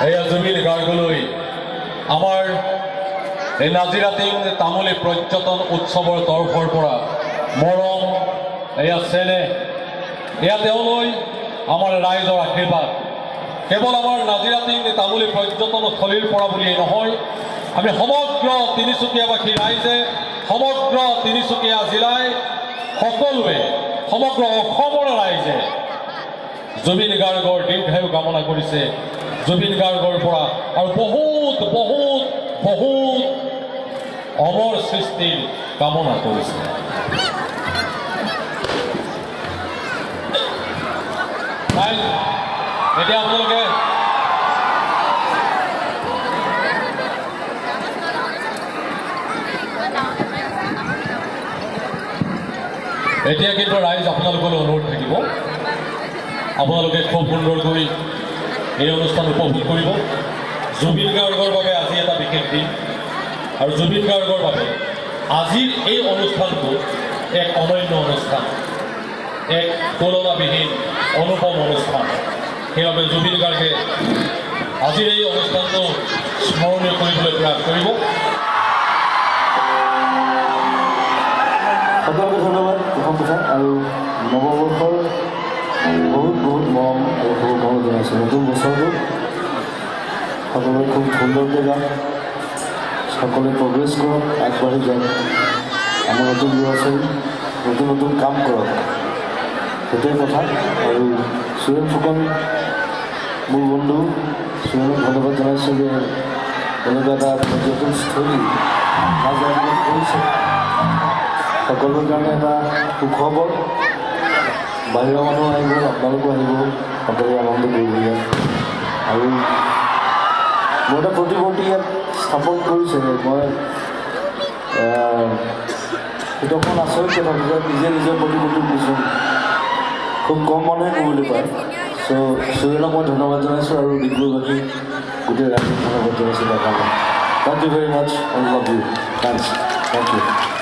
এয়া জুবিন গাৰ্গলৈ আমাৰ এই নাজিৰাটিং তামুলী পৰ্যটন উৎসৱৰ তৰফৰ পৰা মৰম, এয়া চেনেহ, এয়া তেওঁলৈ আমাৰ ৰাইজৰ আশীৰ্বাদ। কেৱল আমাৰ নাজিৰাটিং তামুলী পৰ্যটনস্থলীৰ পৰা বুলিয়েই নহয়, আমি সমগ্ৰ তিনিচুকীয়াবাসী ৰাইজে, সমগ্ৰ তিনিচুকীয়া জিলাই সকলোৱে, সমগ্ৰ অসমৰ ৰাইজে জুবিন গাৰ্গৰ দীৰ্ঘায়ু কামনা কৰিছে। জুবিন গাৰ্গৰ পৰা আৰু বহুত বহুত বহুত অমৰ সৃষ্টিৰ কামনা কৰিছে। এতিয়া আপোনালোকে এতিয়া কিন্তু ৰাইজ আপোনালোকলৈ অনুৰোধ থাকিব, আপোনালোকে খুব সুন্দৰকৈ এই অনুষ্ঠান উপভোগ কৰিব। জুবিন গাৰ্গৰ বাবে আজি এটা বিশেষ দিন, আৰু জুবিন গাৰ্গৰ বাবে আজিৰ এই অনুষ্ঠানটো এক অনন্য অনুষ্ঠান, এক তুলনাবিহীন অনুপম অনুষ্ঠান। সেইবাবে জুবিন গাৰ্গে আজিৰ এই অনুষ্ঠানটো স্মৰণীয় কৰিবলৈ প্ৰয়াস কৰিব। সকলোকে ধন্যবাদ। প্ৰথম কথা আৰু নৱবৰ্ষৰ বহুত বহুত মৰম আৰু শুভকামনা জনাইছোঁ। নতুন বছৰটো সকলোৱে খুব সুন্দৰকৈ যাওক, সকলোৱে প্ৰগ্ৰেছ কৰক, আগবাঢ়ি যাওক। আমাৰ নতুন ল'ৰা ছোৱালী নতুন নতুন কাম কৰক, সেইটোৱে কথা। আৰু সুৰেন ফুকন মোৰ বন্ধু, সুৰেনক ধন্যবাদ জনাইছোঁ যে এনেকুৱা এটা পৰ্যটনস্থলী নাজিৰাত কৰিছে। সকলোৰ কাৰণে এটা সুখবৰ। বাহিৰৰ মানুহ আহিব, আপোনালোকো আহিব, সকলোৱে আনন্দ কৰিব ইয়াত। আৰু মোৰ এটা প্ৰতিমূৰ্তি ইয়াত স্থাপন কৰিছে। মই সেইটো অকণমান আচৰিত কথা, নিজে নিজৰ প্ৰতিমূৰ্তি দিছোঁ, খুব কম মানুহে ক'বলৈ পায়। চ' সুৰেনক মই ধন্যবাদ জনাইছোঁ আৰু ডিব্ৰুগড়বাসী গোটেই ৰাইজক ধন্যবাদ জনাইছোঁ তাৰ কাৰণে। Thank you very much, I love you. Thank U.